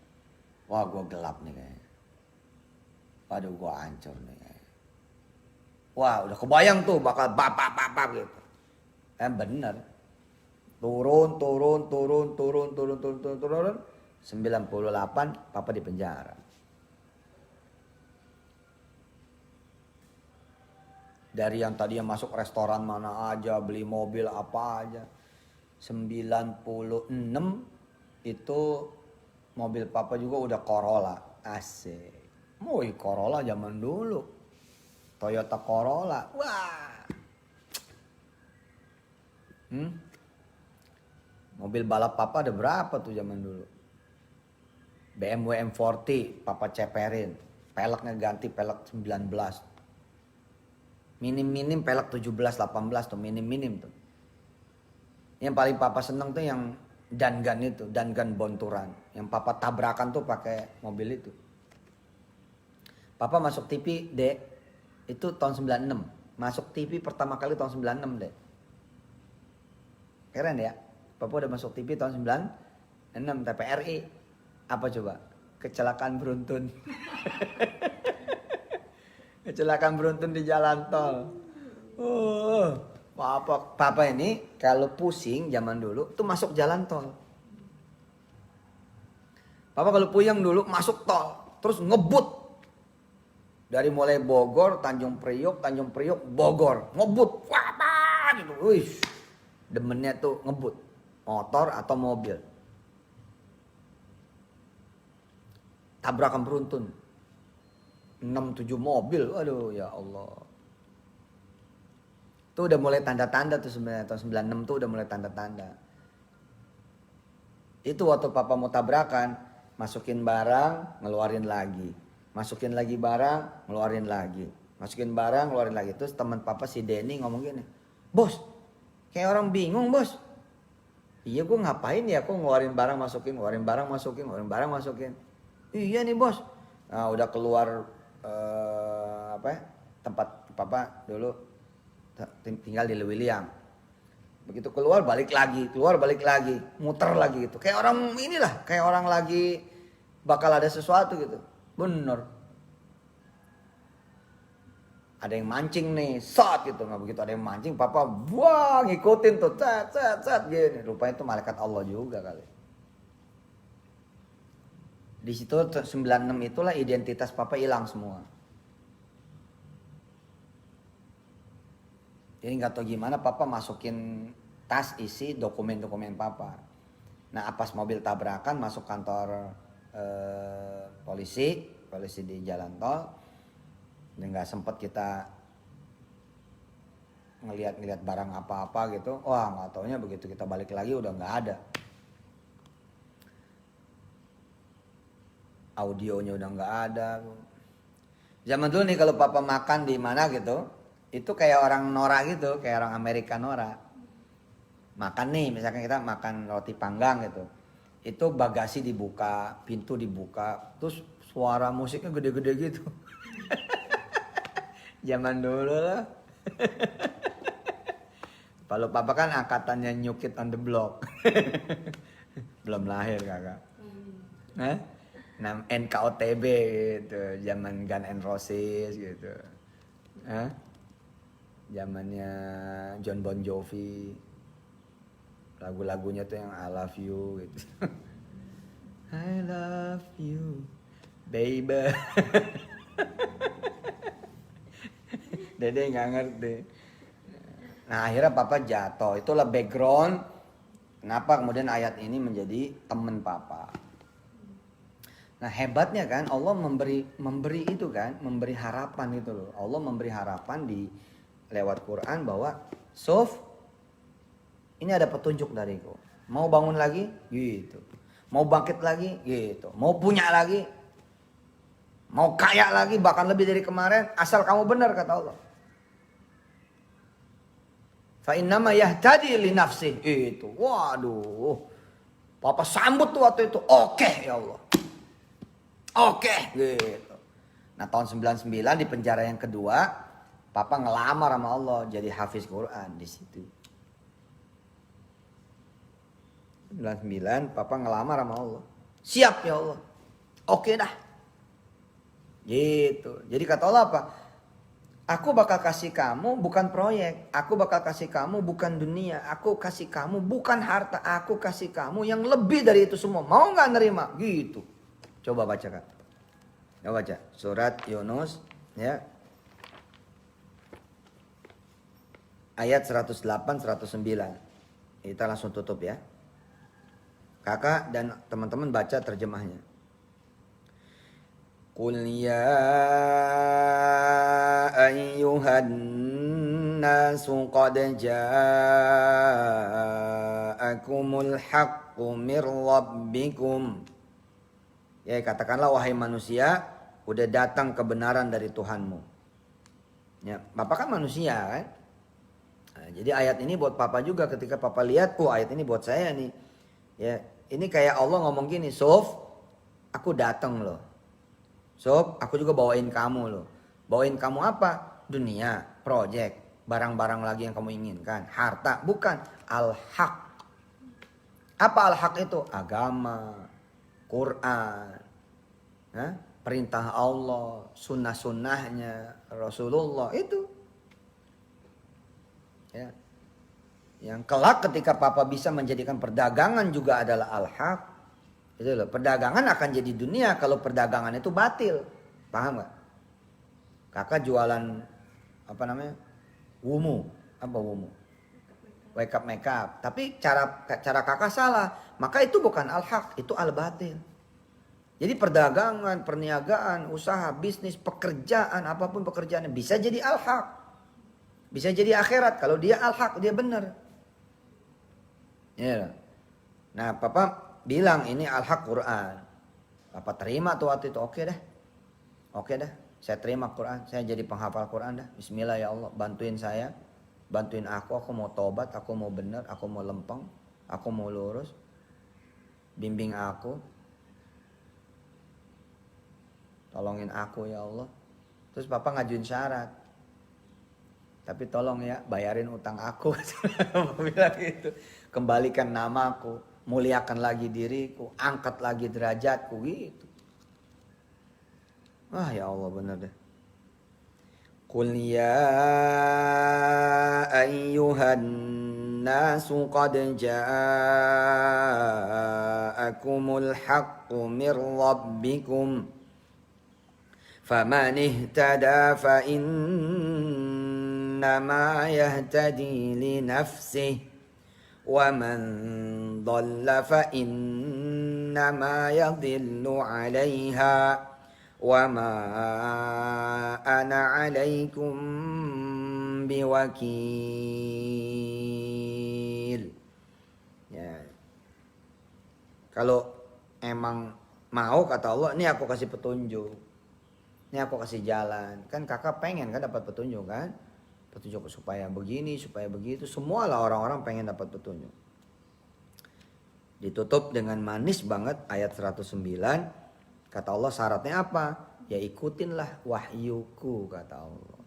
Wah gua gelap nih kayaknya. Waduh gua hancur nih kayaknya. Wah udah kebayang tuh bakal bapak gitu. Bener. Turun. 98 papa di penjara. Dari yang tadi yang masuk restoran mana aja, beli mobil apa aja. 96 itu mobil papa juga udah Corolla. Asik. Woi Corolla zaman dulu. Toyota Corolla. Wah. Mobil balap papa ada berapa tuh zaman dulu? BMW M40 papa ceperin. Peleknya ganti pelek 19. Minim pelek 17-18 tuh minim tuh. Yang paling papa seneng tuh yang Dangan itu, Dangan Bonturan. Yang papa tabrakan tuh pakai mobil itu. Papa masuk TV, Dek. Itu tahun 96. Masuk TV pertama kali tahun 96 deh. Keren ya. Papa udah masuk TV tahun 96 TPRI. Apa coba? Kecelakaan beruntun. Kecelakaan beruntun di jalan tol. Papa ini kalau pusing zaman dulu tuh masuk jalan tol. Papa kalau puyeng dulu masuk tol. Terus ngebut. Dari mulai Bogor, Tanjung Priok, Bogor. Ngebut. Wah, gitu. Wih. Demennya tuh ngebut. Motor atau mobil. tabrakan beruntun. 6-7 mobil, aduh ya Allah. Itu udah mulai tanda-tanda tuh sebenarnya, tahun 96 tuh udah mulai tanda-tanda. Itu waktu papa mau tabrakan, masukin barang, ngeluarin lagi. Masukin lagi barang, ngeluarin lagi. Masukin barang, ngeluarin lagi. Terus teman papa si Denny ngomong gini, "Bos, kayak orang bingung, Bos." "Iya, gue ngapain ya? Kok ngeluarin barang masukin, ngeluarin barang masukin, ngeluarin barang masukin." "Iya nih, Bos." Nah, udah keluar tempat papa dulu tinggal di Lewiliang. Begitu keluar balik lagi, muter lagi gitu. Kayak orang inilah, kayak orang lagi bakal ada sesuatu gitu. Bener. Ada yang mancing nih, shot gitu. Nggak begitu ada yang mancing, papa wah ngikutin tuh, cet gini. Rupanya itu malaikat Allah juga kali. Di situ 96 itulah identitas papa hilang semua. Jadi nggak tahu gimana papa masukin tas isi dokumen-dokumen papa. Nah pas mobil tabrakan masuk kantor polisi di jalan tol. Dan nggak sempet kita ngelihat barang apa-apa gitu. Wah nggak taunya begitu kita balik lagi udah nggak ada. Audionya udah nggak ada. Zaman dulu nih kalau papa makan di mana gitu, itu kayak orang norak gitu, kayak orang Amerika norak. Makan nih, misalkan kita makan roti panggang gitu, itu bagasi dibuka, pintu dibuka, terus suara musiknya gede-gede gitu. Zaman dulu lah. Kalau papa kan angkatannya New Kid on the Block. Belum lahir kakak. Nah, NKOTB gitu, zaman Gun N' Roses gitu. Zamannya John Bon Jovi. Lagu-lagunya tuh yang I love you gitu. I love you, baby. Dede nggak ngerti. Nah akhirnya papa jatuh. Itulah background kenapa kemudian ayat ini menjadi teman papa. Nah hebatnya kan Allah memberi itu kan, memberi harapan itu loh. Allah memberi harapan di lewat Quran bahwa ini ada petunjuk dariku. Mau bangun lagi? Gitu. Mau bangkit lagi? Gitu. Mau punya lagi? Mau kaya lagi bahkan lebih dari kemarin? Asal kamu benar kata Allah. Fa innama yahtadi li nafsih. Itu. Waduh. Papa sambut tuh waktu itu. Oke ya Allah. Oke. Gitu. Nah tahun 99 di penjara yang kedua. Papa ngelamar sama Allah jadi hafiz Quran di situ. 99 papa ngelamar sama Allah. Siap ya Allah. Oke dah. Gitu. Jadi kata Allah apa? Aku bakal kasih kamu bukan proyek. Aku bakal kasih kamu bukan dunia. Aku kasih kamu bukan harta. Aku kasih kamu yang lebih dari itu semua. Mau gak nerima? Gitu. Coba baca Kak. Coba baca. Surat Yunus. Ya. Ayat 108-109. Kita langsung tutup ya. Kakak dan teman-teman baca terjemahnya. Qul ya ayyuhan nasu qad ja'akumul haqqu mir rabbikum. Ya katakanlah wahai manusia, udah datang kebenaran dari Tuhanmu. Ya, Bapak kan manusia kan? Nah, jadi ayat ini buat Papa juga ketika Papa lihat, ayat ini buat saya nih. Ya, ini kayak Allah ngomong gini, Sof, aku datang loh. Sof, aku juga bawain kamu loh. Bawain kamu apa? Dunia, project, barang-barang lagi yang kamu inginkan. Harta, bukan. Al-Haq. Apa Al-Haq itu? Agama, Quran, perintah Allah, sunnah-sunnahnya, Rasulullah, itu. Ya. Yang kelak ketika Papa bisa menjadikan perdagangan juga adalah al-haq. Itu loh, perdagangan akan jadi dunia kalau perdagangan itu batil. Paham gak? Kakak jualan apa namanya? Wumu. Apa wumu? Wake up make up. Tapi cara kakak salah. Maka itu bukan al-haq, itu al-batil. Jadi perdagangan, perniagaan, usaha, bisnis, pekerjaan, apapun pekerjaannya bisa jadi al-haq. Bisa jadi akhirat. Kalau dia al-haq, dia benar. Ya. Nah, Papa bilang ini al-haq Quran. Papa terima tuh waktu itu. Oke dah. Oke dah. Saya terima Quran. Saya jadi penghafal Quran dah. Bismillah ya Allah. Bantuin saya. Bantuin aku. Aku mau tobat. Aku mau benar. Aku mau lempeng. Aku mau lurus. Bimbing aku. Tolongin aku ya Allah. Terus Papa ngajuin syarat. Tapi tolong ya bayarin utang aku. Papa bilang gitu. Kembalikan namaku. Muliakan lagi diriku. Angkat lagi derajatku gitu. Wah ya Allah bener deh. Qul ya ayyuhan nasu qad ja'akumul haqqu mir rabbikum. فمن اهتدى فإنما يهتدي لنفسه ومن ضل فإنما يضل عليها وما أنا عليكم بوكيل. Ya. Kalau emang mau kata Allah, ini aku kasih petunjuk. Ini aku kasih jalan. Kan kakak pengen kan dapat petunjuk kan. Petunjuk supaya begini, supaya begitu. Semualah orang-orang pengen dapat petunjuk. Ditutup dengan manis banget ayat 109. Kata Allah syaratnya apa? Ya ikutinlah wahyuku kata Allah.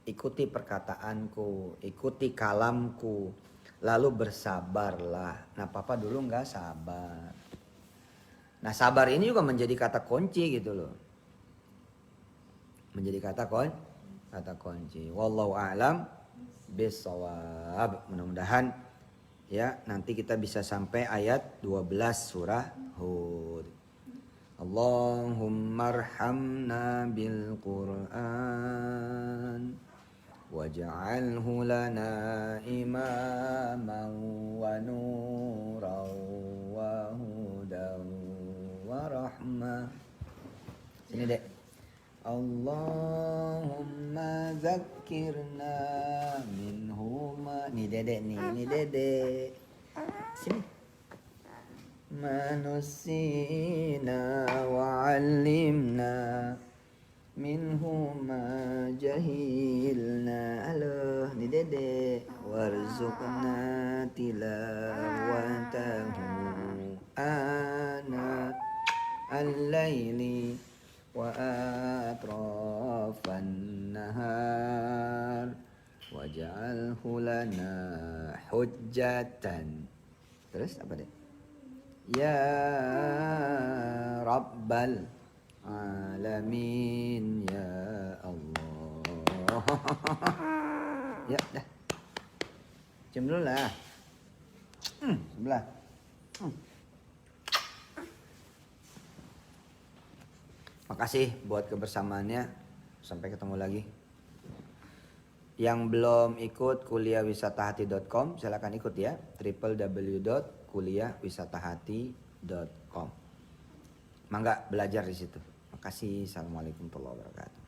Ikuti perkataanku. Ikuti kalamku. Lalu bersabarlah. Nah Papa dulu gak sabar. Nah sabar ini juga menjadi kata kunci gitu loh. Menjadi kata kunci. Wallahu a'lam bissawab. Mudah-mudahan ya nanti kita bisa sampai ayat 12 surah Hud. Allahumma arhamna bil Qur'an waj'alhu lana imaman wa nuran wa hudan wa rahmah. Sini Dek. Allahumma zakirna minhuma. Nih dedek nih, ini dedek. Sini. Manusina wa'allimna minhuma jahilna. Halo, nih dedek. Warzuqna tilawatahu ana al-laili wa atrafan nahar waj'alhu lana hujjatan. Terus apa deh? Ya Rabbal Alamin ya Allah. Ya dah. Cium dulu lah. Sebelah. Makasih buat kebersamaannya. Sampai ketemu lagi. Yang belum ikut kuliahwisatahati.com silakan ikut ya. www.kuliahwisatahati.com. Mangga belajar di situ. Makasih. Assalamualaikum warahmatullahi wabarakatuh.